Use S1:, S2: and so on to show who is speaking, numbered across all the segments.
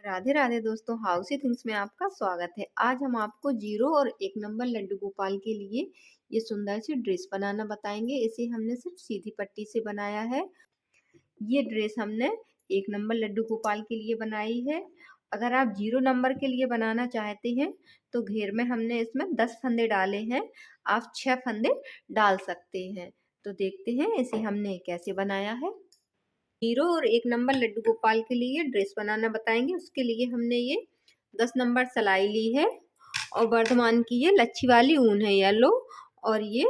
S1: राधे राधे दोस्तों, हाउसी थिंग्स में आपका स्वागत है। आज हम आपको 0 और 1 नंबर लड्डू गोपाल के लिए ये सुंदर सी ड्रेस बनाना बताएंगे। इसे हमने सिर्फ सीधी पट्टी से बनाया है। ये ड्रेस हमने 1 नंबर लड्डू गोपाल के लिए बनाई है। अगर आप 0 नंबर के लिए बनाना चाहते हैं तो घेर में हमने इसमें 10 फंदे डाले हैं। आप 6 फंदे डाल सकते हैं। तो देखते हैं इसे हमने कैसे बनाया है। 0 और 1 नंबर लड्डू गोपाल के लिए ड्रेस बनाना बताएंगे। उसके लिए हमने ये 10 नंबर सिलाई ली है और वर्धमान की ये लच्छी वाली ऊन है येलो, और ये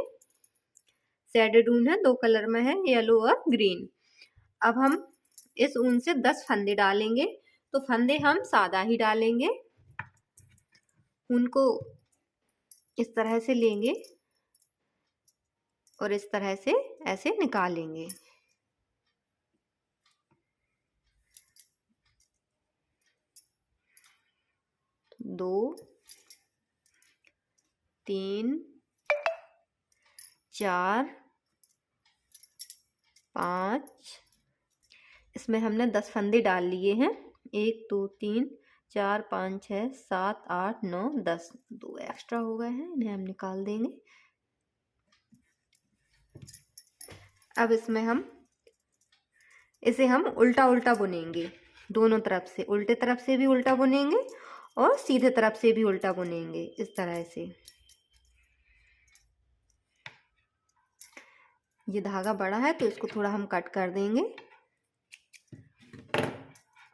S1: शेडेड ऊन है, 2 कलर में है, येलो और ग्रीन। अब हम इस ऊन से 10 फंदे डालेंगे। तो फंदे हम सादा ही डालेंगे। ऊन को इस तरह से लेंगे और इस तरह से ऐसे निकालेंगे। दो, 3, 4, 5, इसमें हमने 10 फंदे डाल लिए हैं। 1 2 3 4 5 6 7 8 9 10, 2 एक्स्ट्रा हो गए हैं, इन्हें हम निकाल देंगे। अब इसमें इसे हम उल्टा उल्टा बुनेंगे। दोनों तरफ से, उल्टे तरफ से भी उल्टा बुनेंगे और सीधे तरफ से भी उल्टा बुनेंगे, इस तरह से। ये धागा बड़ा है तो इसको थोड़ा हम कट कर देंगे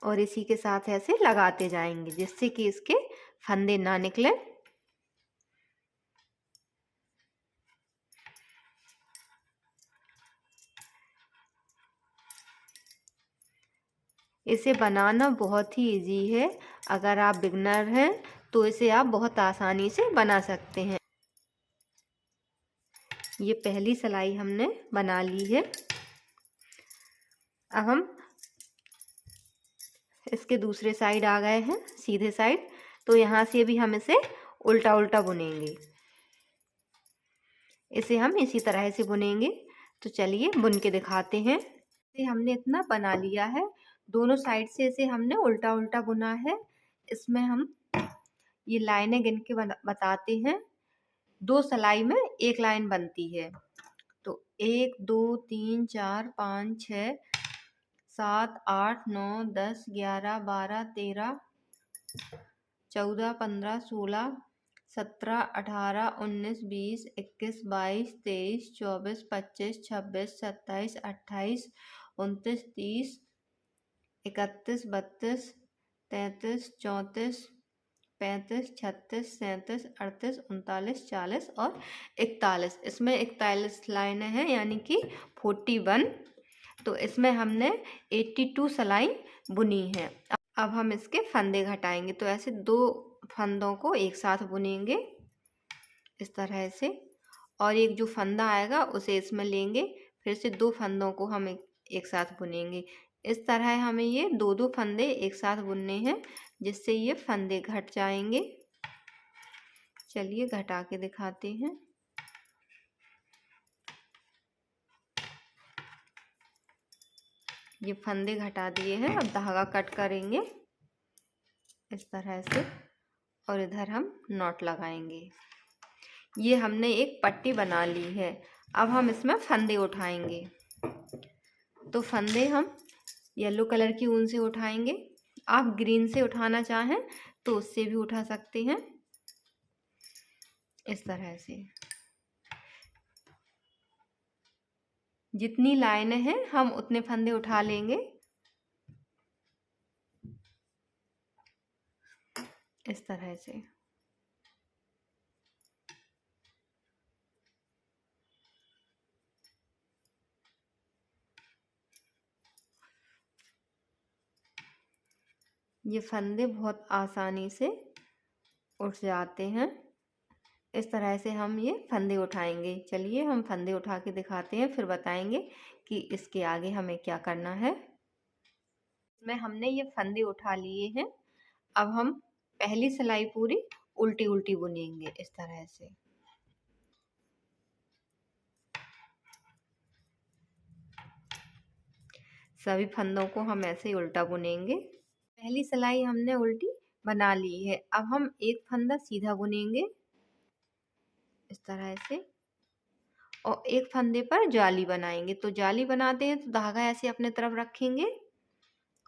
S1: और इसी के साथ ऐसे लगाते जाएंगे जिससे कि इसके फंदे ना निकले। इसे बनाना बहुत ही इजी है। अगर आप बिगनर हैं तो इसे आप बहुत आसानी से बना सकते हैं। ये पहली सिलाई हमने बना ली है। अब हम इसके दूसरे साइड आ गए हैं, सीधे साइड। तो यहाँ से भी हम इसे उल्टा उल्टा बुनेंगे। इसे हम इसी तरह से बुनेंगे। तो चलिए बुन के दिखाते हैं। इसे हमने इतना बना लिया है। दोनों साइड से इसे हमने उल्टा उल्टा बुना है। इसमें हम ये लाइनें गिन के बताते हैं। 2 सिलाई में 1 लाइन बनती है। तो 1 2 3 4 5 6 7 8 9 10 11 12 13 14 15 16 17 18 19 20 21 22 23 24 25 26 27 28 29 30 31 32 33 34 35 36 37 38 39 40 और 41। इसमें 41 लाइनें हैं, यानी कि 41। तो इसमें हमने 82 सिलाई बुनी है। अब हम इसके फंदे घटाएंगे। तो ऐसे 2 फंदों को एक साथ बुनेंगे इस तरह से, और एक जो फंदा आएगा उसे इसमें लेंगे। फिर से 2 फंदों को हम एक साथ बुनेंगे। इस तरह हमें ये 2 फंदे एक साथ बुनने हैं जिससे ये फंदे घट जाएंगे। चलिए घटा के दिखाते हैं। ये फंदे घटा दिए हैं। अब धागा कट करेंगे इस तरह से और इधर हम नॉट लगाएंगे। ये हमने एक पट्टी बना ली है। अब हम इसमें फंदे उठाएंगे। तो फंदे हम येलो कलर की ऊन से उठाएंगे। आप ग्रीन से उठाना चाहें तो उससे भी उठा सकते हैं, इस तरह से। जितनी लाइनें हैं हम उतने फंदे उठा लेंगे इस तरह से। ये फंदे बहुत आसानी से उठ जाते हैं। इस तरह से हम ये फंदे उठाएंगे। चलिए हम फंदे उठा के दिखाते हैं, फिर बताएंगे कि इसके आगे हमें क्या करना है। इसमें हमने ये फंदे उठा लिए हैं। अब हम पहली सिलाई पूरी उल्टी उल्टी बुनेंगे इस तरह से। सभी फंदों को हम ऐसे ही उल्टा बुनेंगे। पहली सिलाई हमने उल्टी बना ली है। अब हम एक फंदा सीधा बुनेंगे इस तरह से, और एक फंदे पर जाली बनाएंगे। तो जाली बनाते हैं तो धागा ऐसे अपने तरफ रखेंगे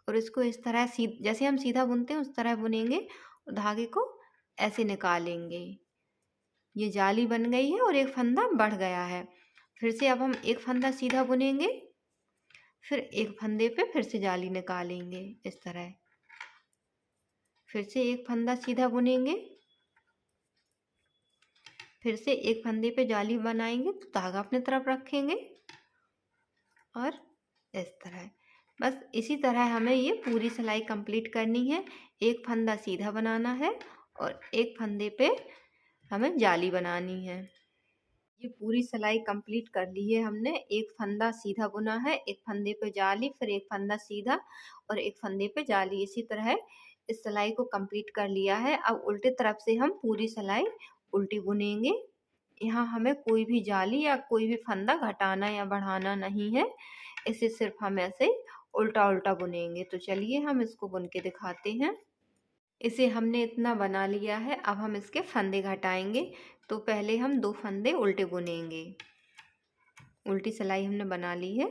S1: और इसको इस तरह जैसे हम सीधा बुनते हैं उस तरह बुनेंगे और धागे को ऐसे निकालेंगे। ये जाली बन गई है और एक फंदा बढ़ गया है। फिर से अब हम एक फंदा सीधा बुनेंगे, फिर एक फंदे पे फिर से जाली निकालेंगे इस तरह। फिर से एक फंदा सीधा बुनेंगे, फिर से एक फंदे पे जाली बनाएंगे तो धागा अपने तरफ रखेंगे और इस तरह। बस इसी तरह हमें ये पूरी सिलाई कंप्लीट करनी है। एक फंदा सीधा बनाना है और एक फंदे पे हमें जाली बनानी है। ये पूरी सिलाई कंप्लीट कर ली है हमने। एक फंदा सीधा बुना है, एक फंदे पे जाली, फिर एक फंदा सीधा और एक फंदे पे जाली। इसी तरह इस सिलाई को कंप्लीट कर लिया है। अब उल्टे तरफ से हम पूरी सिलाई उल्टी बुनेंगे। यहाँ हमें कोई भी जाली या कोई भी फंदा घटाना या बढ़ाना नहीं है, इसे सिर्फ हम ऐसे उल्टा उल्टा बुनेंगे। तो चलिए हम इसको बुन के दिखाते हैं। इसे हमने इतना बना लिया है। अब हम इसके फंदे घटाएंगे। तो पहले हम 2 फंदे उल्टे बुनेंगे। उल्टी सिलाई हमने बना ली है।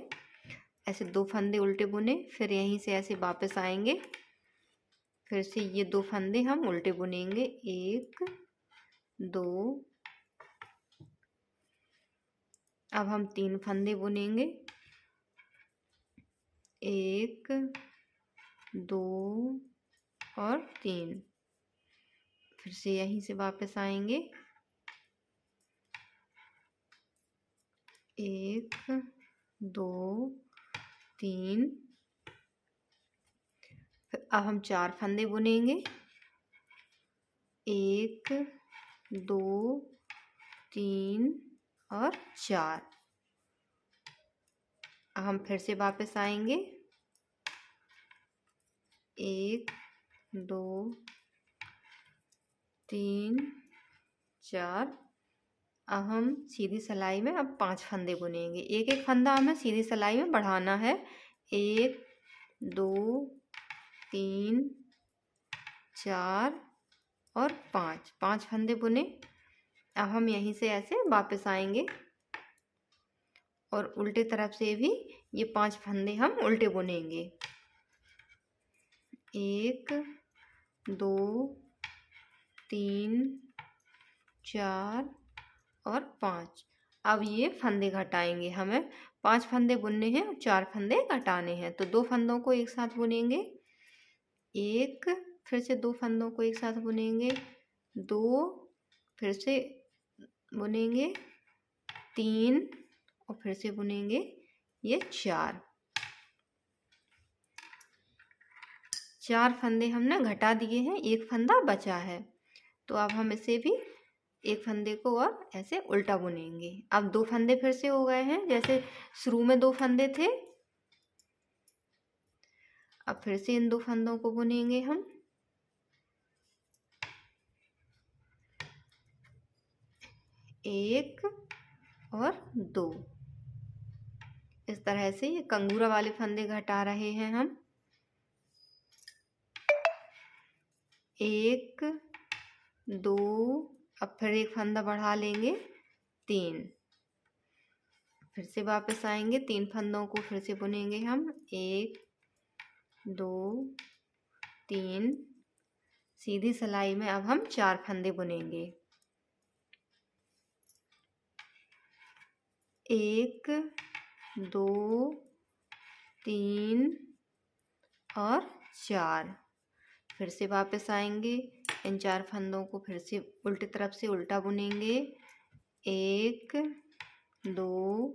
S1: ऐसे 2 फंदे उल्टे बुने, फिर यहीं से ऐसे वापस आएंगे, फिर से ये 2 फंदे हम उल्टे बुनेंगे। 1 2, अब हम 3 फंदे बुनेंगे। 1 2 और 3। फिर से यहीं से वापस आएंगे। 1 2 3। फिर अब हम 4 फंदे बुनेंगे। 1 2 3 और 4। अब हम फिर से वापस आएंगे। 1 2 3 4। अब हम सीधी सिलाई में अब 5 फंदे बुनेंगे। एक एक फंदा हमें सीधी सिलाई में बढ़ाना है। 1 2 3 4 और 5। 5 फंदे बुने। अब हम यहीं से ऐसे वापस आएंगे और उल्टे तरफ से भी ये 5 फंदे हम उल्टे बुनेंगे। 1 2 3 4 और 5। अब ये फंदे घटाएंगे। हमें 5 फंदे बुनने हैं और 4 फंदे घटाने हैं। तो 2 फंदों को एक साथ बुनेंगे। 1, फिर से 2 फंदों को एक साथ बुनेंगे। 2, फिर से बुनेंगे। 3 और फिर से बुनेंगे ये 4। 4 फंदे हमने घटा दिए हैं, एक फंदा बचा है। तो अब हम इसे भी एक फंदे को और ऐसे उल्टा बुनेंगे। अब 2 फंदे फिर से हो गए हैं, जैसे शुरू में 2 फंदे थे। अब फिर से इन 2 फंदों को बुनेंगे हम। 1 और 2। इस तरह से ये कंगूरा वाले फंदे घटा रहे हैं हम। 1 2, अब फिर एक फंदा बढ़ा लेंगे। 3, फिर से वापस आएंगे। 3 फंदों को फिर से बुनेंगे हम। 1 2 3। सीधी सिलाई में अब हम 4 फंदे बुनेंगे। 1 2 3 और 4। फिर से वापस आएंगे। इन 4 फंदों को फिर से उल्टी तरफ से उल्टा बुनेंगे। 1 2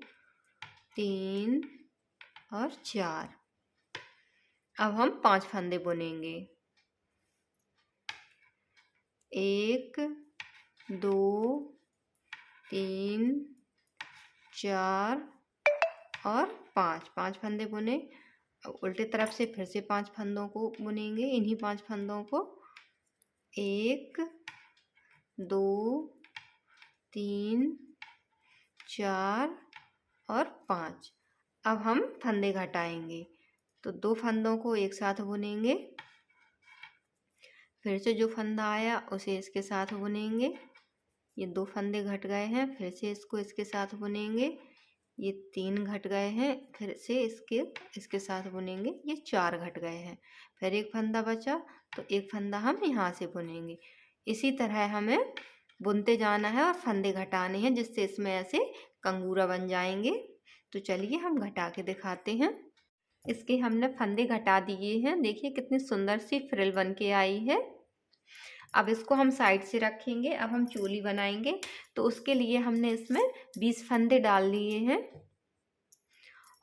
S1: 3 और 4। अब हम 5 फंदे बुनेंगे। 1 2 3 4 और 5। 5 फंदे बुने। अब उल्टे तरफ से फिर से 5 फंदों को बुनेंगे। इन्हीं 5 फंदों को 1 2 3 4 और 5। अब हम फंदे घटाएंगे। तो 2 फंदों को एक साथ बुनेंगे। फिर से जो फंदा आया उसे इसके साथ बुनेंगे। ये 2 फंदे घट गए हैं, फिर से इसको इसके साथ बुनेंगे। ये 3 घट गए हैं, फिर से इसके साथ बुनेंगे। ये 4 घट गए हैं, फिर एक फंदा बचा तो एक फंदा हम यहाँ से बुनेंगे। इसी तरह हमें बुनते जाना है और फंदे घटाने हैं, जिससे इसमें ऐसे कंगूरा बन जाएंगे। तो चलिए हम घटा के दिखाते हैं। इसके हमने फंदे घटा दिए हैं, देखिए कितनी सुंदर सी फ्रिल बन के आई है। अब इसको हम साइड से रखेंगे। अब हम चोली बनाएंगे, तो उसके लिए हमने इसमें 20 फंदे डाल दिए हैं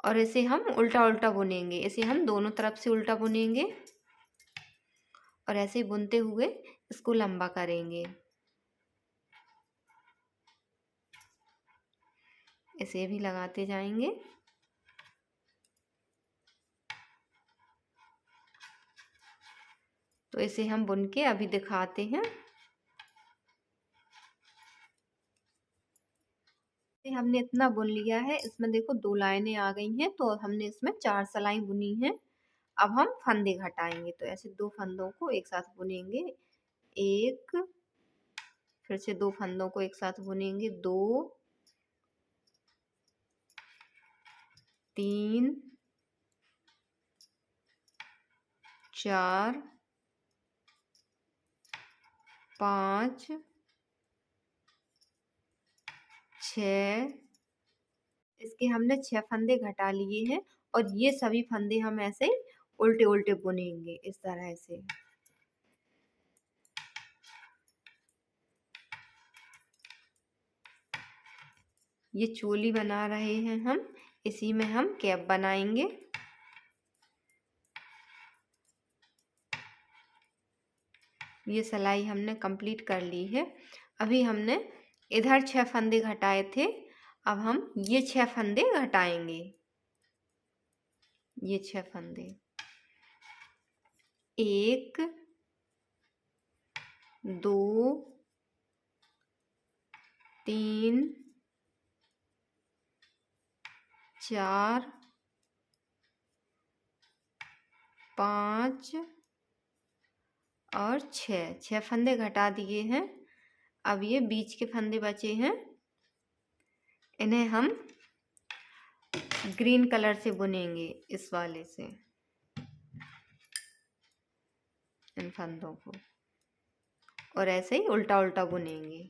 S1: और इसे हम उल्टा उल्टा बुनेंगे। इसे हम दोनों तरफ से उल्टा बुनेंगे और ऐसे ही बुनते हुए इसको लंबा करेंगे। इसे भी लगाते जाएंगे। तो इसे हम बुन के अभी दिखाते हैं। हमने इतना बुन लिया है, इसमें देखो 2 लाइनें आ गई हैं, तो हमने इसमें 4 सिलाई बुनी है। अब हम फंदे घटाएंगे, तो ऐसे 2 फंदों को एक साथ बुनेंगे। एक, फिर से 2 फंदों को एक साथ बुनेंगे। 2, 3, 4, 5, 6। इसके हमने 6 फंदे घटा लिए हैं और ये सभी फंदे हम ऐसे उल्टे उल्टे बुनेंगे इस तरह से। ये चोली बना रहे हैं हम, इसी में हम कैप बनाएंगे। ये सिलाई हमने कंप्लीट कर ली है। अभी हमने इधर 6 फंदे घटाए थे, अब हम ये 6 फंदे घटाएंगे। ये 6 फंदे, 1, 2, 3, 4, 5 और 6 फंदे घटा दिए हैं। अब ये बीच के फंदे बचे हैं, इन्हें हम ग्रीन कलर से बुनेंगे, इस वाले से, इन फंदों को, और ऐसे ही उल्टा उल्टा बुनेंगे।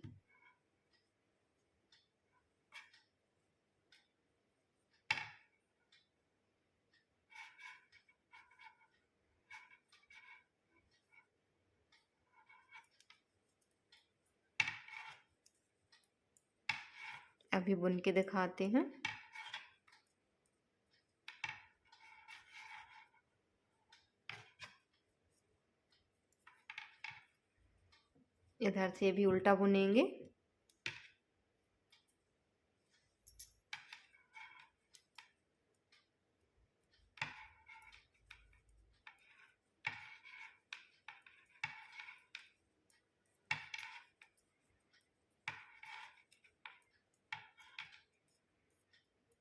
S1: अभी बुन के दिखाते हैं। इधर से भी उल्टा बुनेंगे।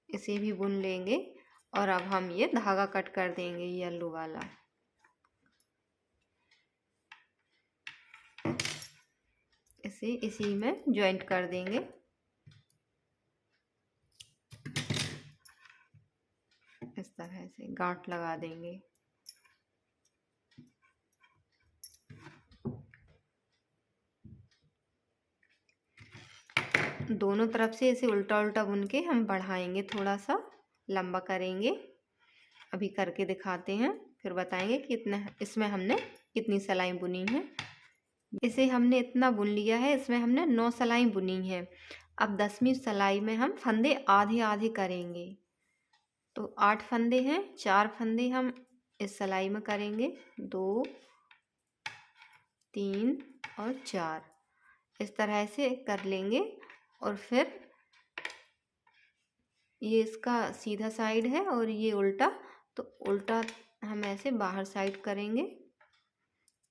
S1: इसे भी बुन लेंगे और अब हम ये धागा कट कर देंगे, येलो वाला। इसे इसी में ज्वाइंट कर देंगे। इस तरह से गांठ लगा देंगे। दोनों तरफ से इसे उल्टा उल्टा बुन के हम बढ़ाएंगे, थोड़ा सा लंबा करेंगे। अभी करके दिखाते हैं, फिर बताएंगे कि इतना इसमें हमने कितनी सिलाई बुनी है। इसे हमने इतना बुन लिया है, इसमें हमने 9 सिलाई बुनी है। अब 10वीं सिलाई में हम फंदे आधे आधे करेंगे। तो 8 फंदे हैं, 4 फंदे हम इस सिलाई में करेंगे, 2, 3 और 4, इस तरह से कर लेंगे। और फिर ये इसका सीधा साइड है और ये उल्टा, तो उल्टा हम ऐसे बाहर साइड करेंगे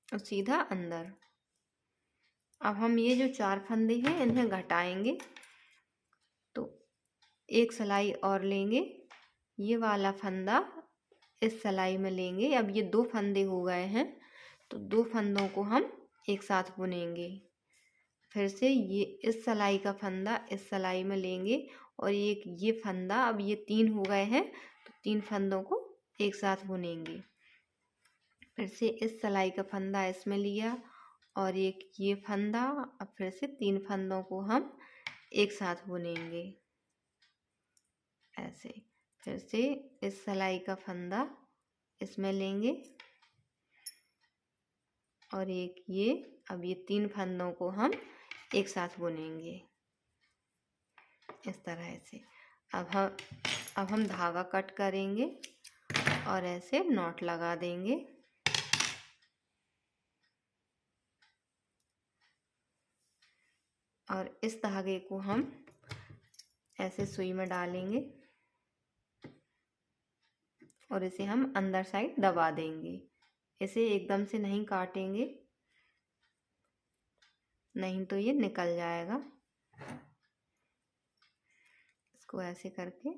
S1: और सीधा अंदर। अब हम ये जो 4 फंदे हैं इन्हें घटाएंगे, तो एक सिलाई और लेंगे, ये वाला फंदा इस सिलाई में लेंगे। अब ये 2 फंदे हो गए हैं, तो 2 फंदों को हम एक साथ बुनेंगे। फिर से ये इस सिलाई का फंदा इस सिलाई में लेंगे और एक ये फंदा, अब ये 3 हो गए हैं तो 3 फंदों को एक साथ बुनेंगे। फिर से इस सिलाई का फंदा इसमें लिया और एक ये फंदा, अब फिर से 3 फंदों को हम एक साथ बुनेंगे ऐसे। फिर से इस सिलाई का फंदा इसमें लेंगे और एक ये, अब ये 3 फंदों को हम एक साथ बुनेंगे इस तरह से। अब हम धागा कट करेंगे और ऐसे नॉट लगा देंगे। और इस धागे को हम ऐसे सुई में डालेंगे और इसे हम अंदर साइड दबा देंगे। इसे एकदम से नहीं काटेंगे, नहीं तो ये निकल जाएगा। इसको ऐसे करके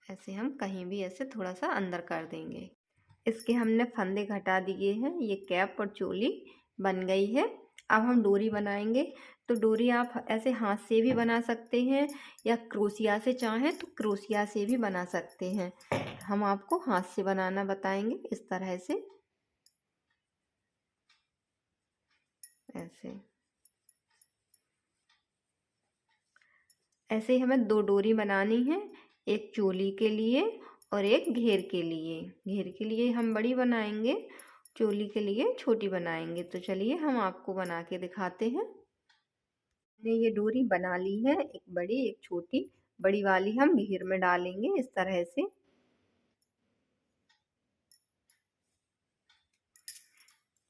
S1: ऐसे हम कहीं भी ऐसे थोड़ा सा अंदर कर देंगे। इसके हमने फंदे घटा दिए हैं, ये कैप और चोली बन गई है। अब हम डोरी बनाएंगे। तो डोरी आप ऐसे हाथ से भी बना सकते हैं या क्रोशिया से चाहें तो क्रोशिया से भी बना सकते हैं। हम आपको हाथ से बनाना बताएंगे इस तरह से ऐसे। ऐसे हमें 2 डोरी बनानी है, एक चोली के लिए और एक घेर के लिए। घेर के लिए हम बड़ी बनाएंगे, चोली के लिए छोटी बनाएंगे। तो चलिए हम आपको बना के दिखाते हैं। हमने ये डोरी बना ली है, एक बड़ी एक छोटी। बड़ी वाली हम घेर में डालेंगे इस तरह से।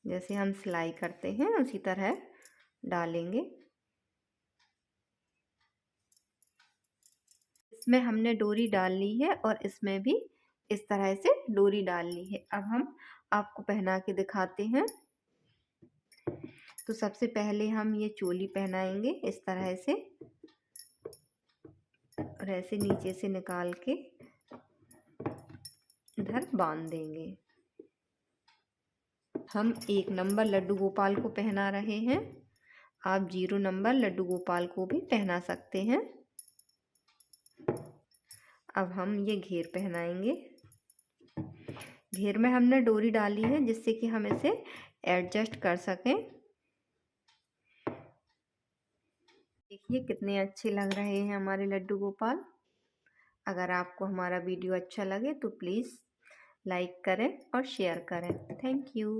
S1: जैसे हम सिलाई करते हैं उसी तरह डालेंगे। इसमें हमने डोरी डाल ली है और इसमें भी इस तरह से डोरी डाल ली है। अब हम आपको पहना के दिखाते हैं। तो सबसे पहले हम ये चोली पहनाएंगे इस तरह से और ऐसे नीचे से निकाल के इधर बांध देंगे। हम 1 नंबर लड्डू गोपाल को पहना रहे हैं, आप 0 नंबर लड्डू गोपाल को भी पहना सकते हैं। अब हम ये घेर पहनाएंगे। घेर में हमने डोरी डाली है जिससे कि हम इसे एडजस्ट कर सकें। देखिए कितने अच्छे लग रहे हैं हमारे लड्डू गोपाल। अगर आपको हमारा वीडियो अच्छा लगे तो प्लीज़ लाइक करें और शेयर करें। Thank you.